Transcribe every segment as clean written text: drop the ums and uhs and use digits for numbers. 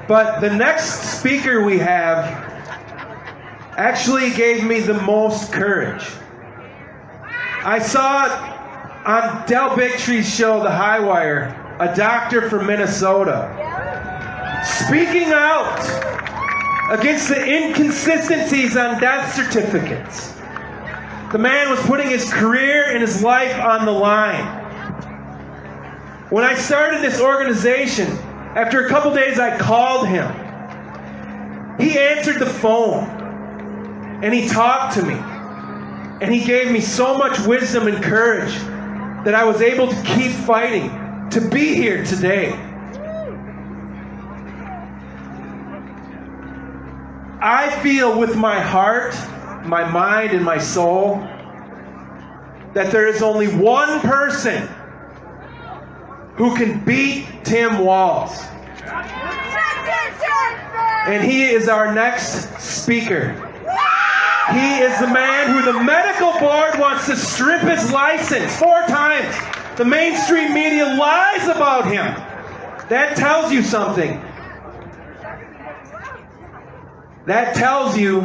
But the next speaker we have actually gave me the most courage. I saw on Del Bigtree's show, The High Wire, a doctor from Minnesota speaking out against the inconsistencies on death certificates. The man was putting his career and his life on the line. When I started this organization, after a couple days I called him. He answered the phone and he talked to me. And he gave me so much wisdom and courage that I was able to keep fighting to be here today. I feel with my heart, my mind, and my soul that there is only one person who can beat Tim Walz. And he is our next speaker. He is the man who the medical board wants to strip his license 4 times. The mainstream media lies about him. That tells you something. That tells you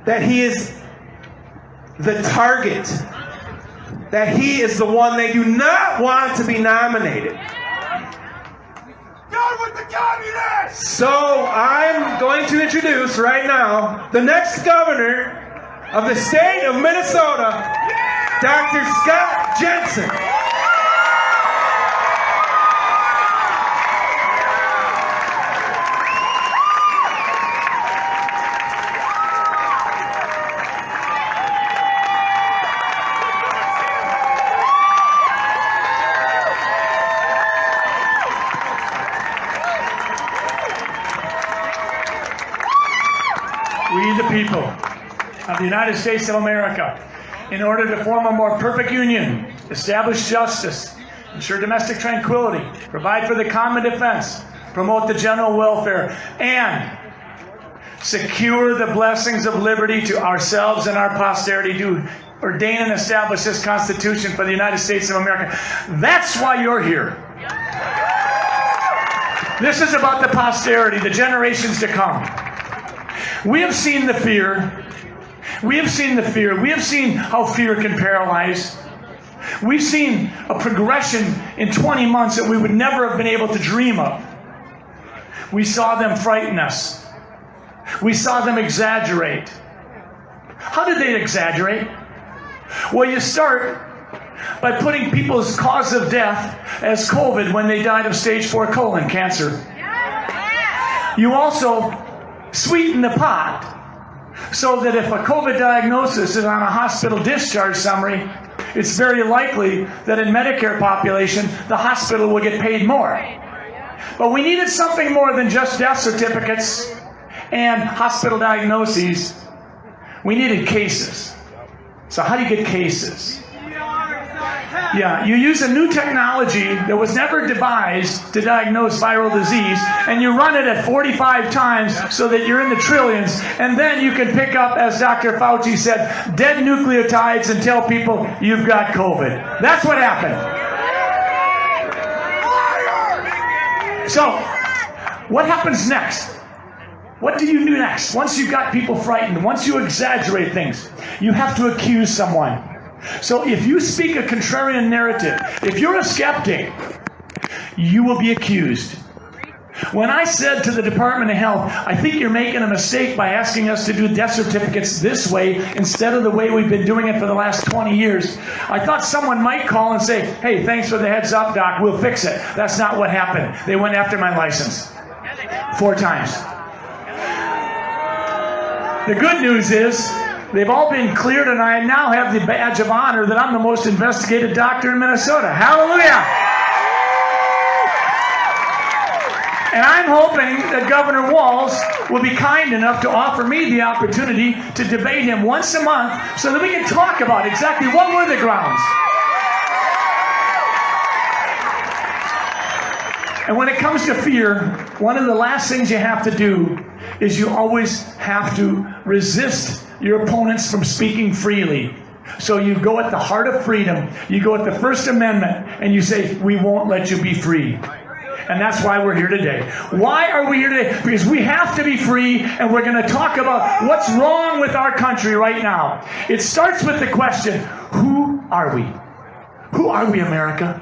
that he is the target. That he is the one they do not want to be nominated. Down with the communists! So I'm going to introduce right now the next governor of the state of Minnesota, Dr. Scott Jensen. We, the people of the United States of America, in order to form a more perfect union, establish justice, ensure domestic tranquility, provide for the common defense, promote the general welfare, and secure the blessings of liberty to ourselves and our posterity, do ordain and establish this Constitution for the United States of America. That's why you're here. This is about the posterity, the generations to come. We have seen the fear. We have seen the fear. We have seen how fear can paralyze. We've seen a progression in 20 months that we would never have been able to dream of. We saw them frighten us. We saw them exaggerate. How did they exaggerate? Well, you start by putting people's cause of death as COVID when they died of stage 4 colon cancer. You also sweeten the pot so that if a COVID diagnosis is on a hospital discharge summary, it's very likely that in Medicare population, the hospital will get paid more. But we needed something more than just death certificates and hospital diagnoses. We needed cases. So how do you get cases? Yeah, you use a new technology that was never devised to diagnose viral disease, and you run it at 45 times so that you're in the trillions, and then you can pick up, as Dr. Fauci said, dead nucleotides and tell people you've got COVID. That's what happened. So, what happens next? What do you do next? Once you've got people frightened, once you exaggerate things, you have to accuse someone. So if you speak a contrarian narrative, if you're a skeptic, you will be accused. When I said to the Department of Health, I think you're making a mistake by asking us to do death certificates this way instead of the way we've been doing it for the last 20 years, I thought someone might call and say, hey, thanks for the heads up, Doc, we'll fix it. That's not what happened. They went after my license 4 times. The good news is, they've all been cleared, and I now have the badge of honor that I'm the most investigated doctor in Minnesota. Hallelujah! And I'm hoping that Governor Walz will be kind enough to offer me the opportunity to debate him once a month so that we can talk about exactly what were the grounds. And when it comes to fear, one of the last things you have to do is you always have to resist your opponents from speaking freely. So you go at the heart of freedom, you go at the First Amendment, and you say, we won't let you be free. And that's why we're here today. Why are we here today? Because we have to be free, and we're going to talk about what's wrong with our country right now. It starts with the question, who are we? Who are we, America?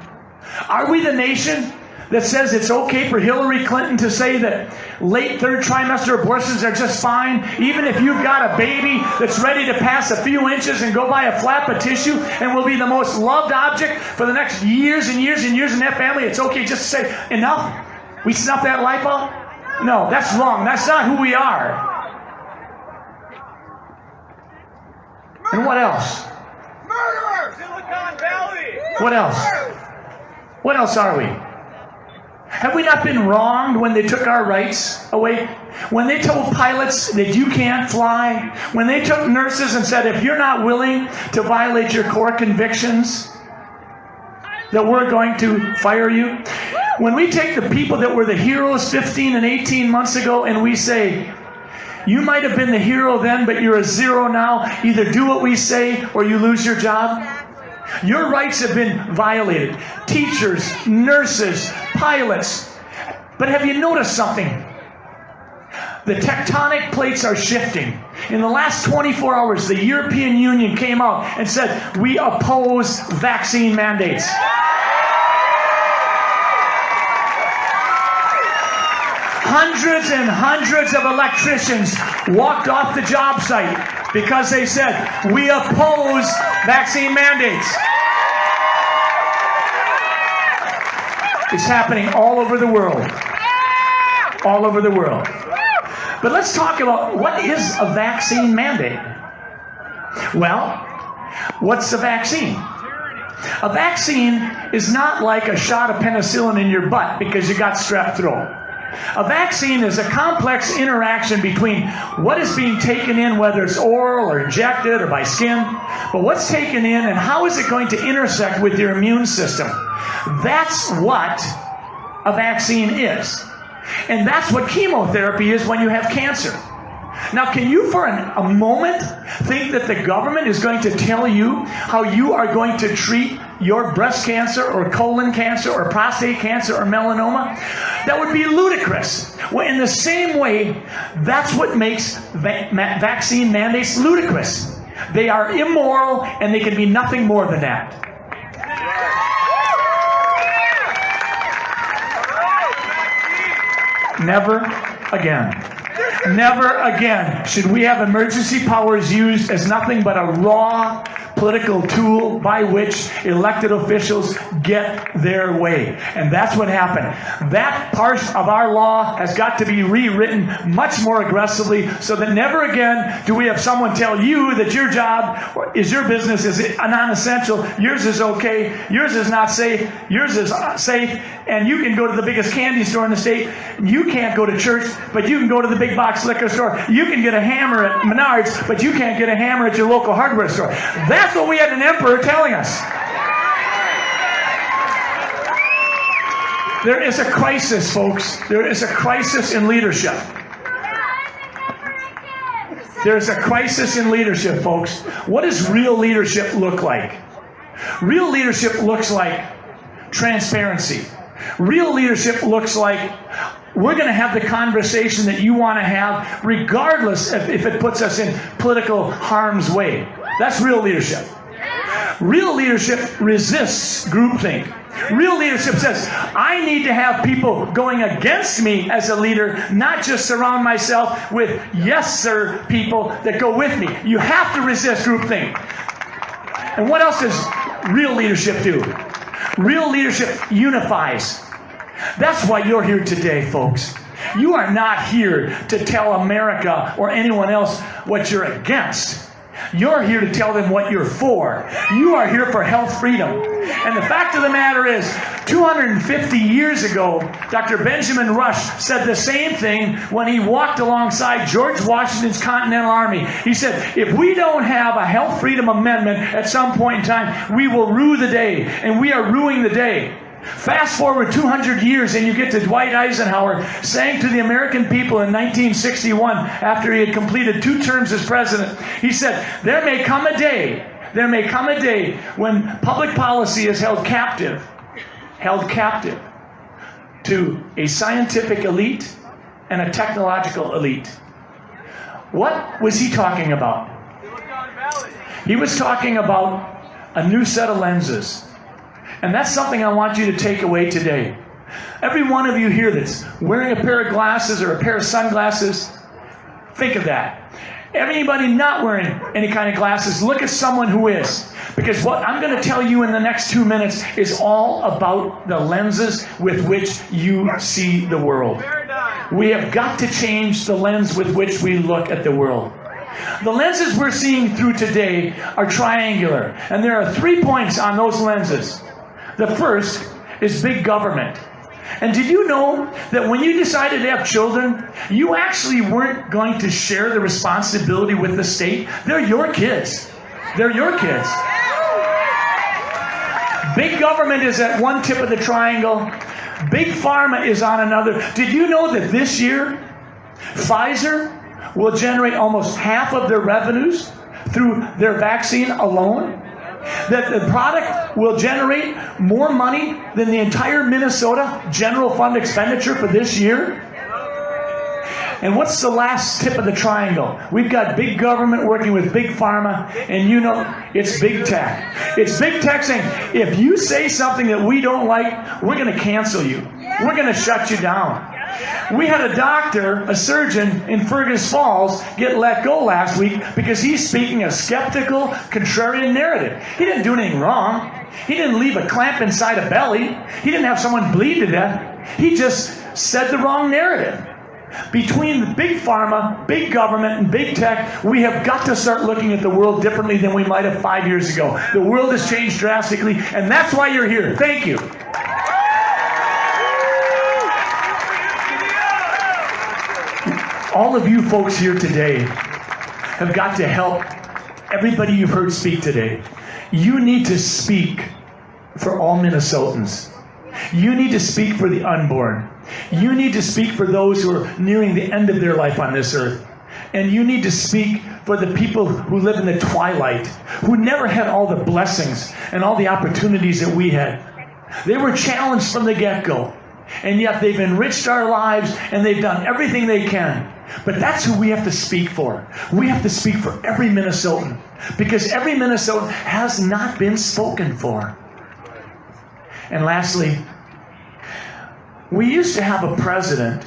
Are we the nation that says it's okay for Hillary Clinton to say that late third trimester abortions are just fine, even if you've got a baby that's ready to pass a few inches and go buy a flap of tissue and will be the most loved object for the next years and years and years in that family? It's okay just to say, enough? We snuff that life out? No, that's wrong. That's not who we are. And what else? Murderers! Silicon Valley! What else? What else are we? Have we not been wronged when they took our rights away? When they told pilots that you can't fly? When they took nurses and said, if you're not willing to violate your core convictions, that we're going to fire you? When we take the people that were the heroes 15 and 18 months ago and we say, you might have been the hero then, but you're a zero now. Either do what we say or you lose your job. Your rights have been violated. Teachers, nurses, pilots. But have you noticed something? The tectonic plates are shifting. In the last 24 hours, the European Union came out and said, we oppose vaccine mandates. Hundreds and hundreds of electricians walked off the job site because they said, we oppose vaccine mandates. It's happening all over the world. All over the world. But let's talk about what is a vaccine mandate. Well, what's a vaccine? A vaccine is not like a shot of penicillin in your butt because you got strep throat. A vaccine is a complex interaction between what is being taken in, whether it's oral or injected or by skin, but what's taken in and how is it going to intersect with your immune system. That's what a vaccine is. And that's what chemotherapy is when you have cancer. Now, can you for a moment think that the government is going to tell you how you are going to treat your breast cancer or colon cancer or prostate cancer or melanoma? That would be ludicrous. Well, in the same way, that's what makes vaccine mandates ludicrous. They are immoral and they can be nothing more than that. Never again. Never again should we have emergency powers used as nothing but a raw political tool by which elected officials get their way. And that's what happened. That part of our law has got to be rewritten much more aggressively so that never again do we have someone tell you that your job or is your business is non-essential, yours is okay, yours is not safe, yours is safe, and you can go to the biggest candy store in the state. You can't go to church, but you can go to the big box liquor store. You can get a hammer at Menards, but you can't get a hammer at your local hardware store. That's what we had an emperor telling us. There is a crisis, folks. There is a crisis in leadership. There's a crisis in leadership, folks. What does real leadership look like? Real leadership looks like transparency. Real leadership looks like we're going to have the conversation that you want to have, regardless if it puts us in political harm's way. That's real leadership. Real leadership resists groupthink. Real leadership says, I need to have people going against me as a leader, not just surround myself with yes sir people that go with me. You have to resist groupthink. And what else does real leadership do? Real leadership unifies. That's why you're here today, folks. You are not here to tell America or anyone else what you're against. You're here to tell them what you're for. You are here for health freedom. And the fact of the matter is, 250 years ago, Dr. Benjamin Rush said the same thing when he walked alongside George Washington's Continental Army. He said, if we don't have a health freedom amendment at some point in time, we will rue the day. And we are ruining the day. Fast forward 200 years and you get to Dwight Eisenhower saying to the American people in 1961, after he had completed 2 terms as president, he said, there may come a day when public policy is held captive to a scientific elite and a technological elite. What was he talking about? Silicon Valley. He was talking about a new set of lenses. And that's something I want you to take away today. Every one of you here that's wearing a pair of glasses or a pair of sunglasses, think of that. Everybody not wearing any kind of glasses, look at someone who is. Because what I'm going to tell you in the next 2 minutes is all about the lenses with which you see the world. We have got to change the lens with which we look at the world. The lenses we're seeing through today are triangular, and there are 3 points on those lenses. The first is big government. And did you know that when you decided to have children, you actually weren't going to share the responsibility with the state? They're your kids. They're your kids. Big government is at one tip of the triangle. Big pharma is on another. Did you know that this year, Pfizer will generate almost half of their revenues through their vaccine alone? That the product will generate more money than the entire Minnesota general fund expenditure for this year? And what's the last tip of the triangle? We've got big government working with big pharma, and you know, it's big tech. It's big tech saying, if you say something that we don't like, we're going to cancel you. We're going to shut you down. We had a doctor, a surgeon in Fergus Falls, get let go last week because he's speaking a skeptical, contrarian narrative. He didn't do anything wrong. He didn't leave a clamp inside a belly. He didn't have someone bleed to death. He just said the wrong narrative. Between the big pharma, big government, and big tech, we have got to start looking at the world differently than we might have 5 years ago. The world has changed drastically, and that's why you're here. Thank you. All of you folks here today have got to help everybody you've heard speak today. You need to speak for all Minnesotans. You need to speak for the unborn. You need to speak for those who are nearing the end of their life on this earth. And you need to speak for the people who live in the twilight, who never had all the blessings and all the opportunities that we had. They were challenged from the get-go. And yet they've enriched our lives and they've done everything they can. But that's who we have to speak for. We have to speak for every Minnesotan. Because every Minnesotan has not been spoken for. And lastly, we used to have a president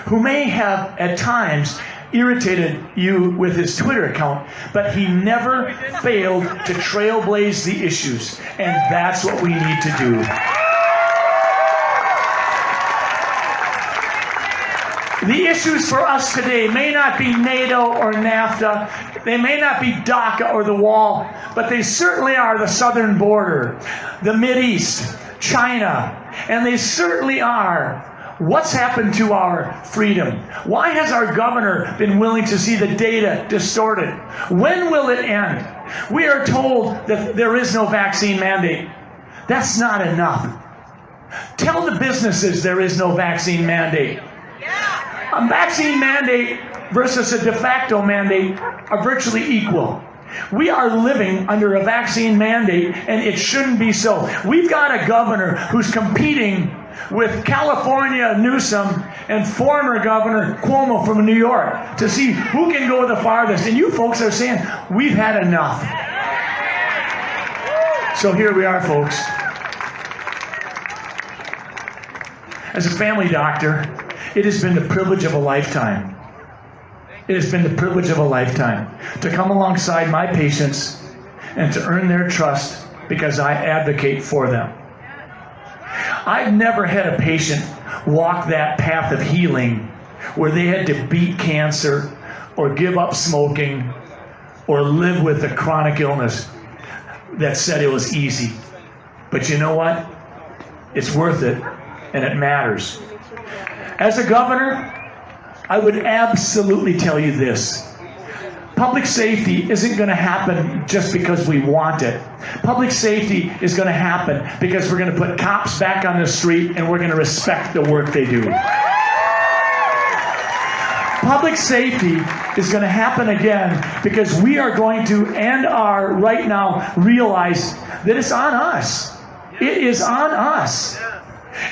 who may have at times irritated you with his Twitter account, but he never failed to trailblaze the issues. And that's what we need to do. The issues for us today may not be NATO or NAFTA. They may not be DACA or the wall, but they certainly are the southern border, the Mideast, China, and they certainly are what's happened to our freedom. Why has our governor been willing to see the data distorted? When will it end? We are told that there is no vaccine mandate. That's not enough. Tell the businesses there is no vaccine mandate. A vaccine mandate versus a de facto mandate are virtually equal. We are living under a vaccine mandate, and it shouldn't be so. We've got a governor who's competing with California Newsom and former Governor Cuomo from New York to see who can go the farthest. And you folks are saying, we've had enough. So here we are, folks. As a family doctor, it has been the privilege of a lifetime. It has been the privilege of a lifetime to come alongside my patients and to earn their trust because I advocate for them. I've never had a patient walk that path of healing where they had to beat cancer or give up smoking or live with a chronic illness that said it was easy. But you know what? It's worth it, and it matters. As a governor, I would absolutely tell you this. Public safety isn't going to happen just because we want it. Public safety is going to happen because we're going to put cops back on the street and we're going to respect the work they do. Public safety is going to happen again because we are going to, and are right now, realize that it's on us. It is on us.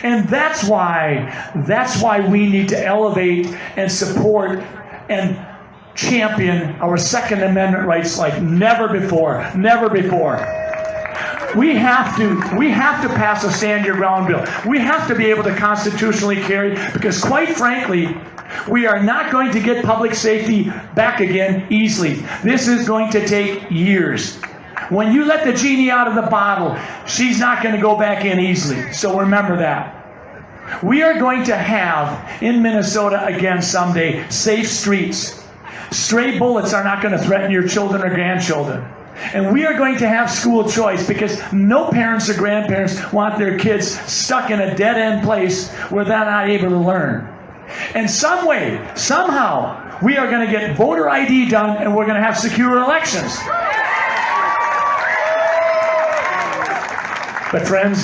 And that's why we need to elevate and support and champion our Second Amendment rights like never before. Never before. We have to pass a stand your ground bill. We have to be able to constitutionally carry, because quite frankly, we are not going to get public safety back again easily. This is going to take years. When you let the genie out of the bottle, she's not going to go back in easily. So remember that. We are going to have in Minnesota again someday safe streets. Stray bullets are not going to threaten your children or grandchildren. And we are going to have school choice, because no parents or grandparents want their kids stuck in a dead-end place where they're not able to learn. And some way, somehow, we are going to get voter ID done, and we're going to have secure elections. But friends,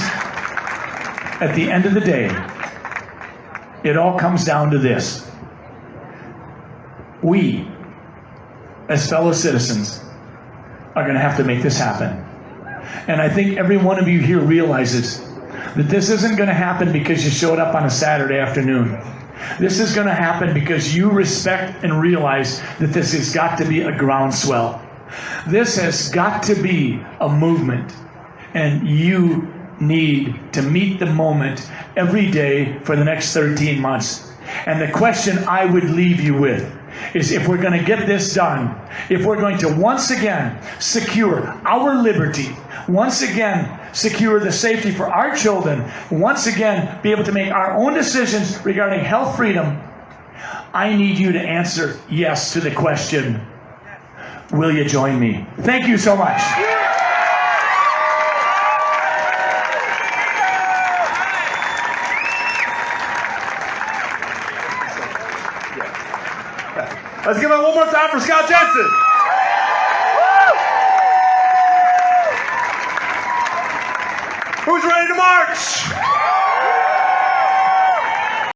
at the end of the day, it all comes down to this. We, as fellow citizens, are going to have to make this happen. And I think every one of you here realizes that this isn't going to happen because you showed up on a Saturday afternoon. This is going to happen because you respect and realize that this has got to be a groundswell. This has got to be a movement. And you need to meet the moment every day for the next 13 months. And the question I would leave you with is, if we're going to get this done, if we're going to once again secure our liberty, once again secure the safety for our children, once again be able to make our own decisions regarding health freedom, I need you to answer yes to the question, will you join me? Thank you so much. Let's give it one more time for Scott Jensen. Who's ready to march?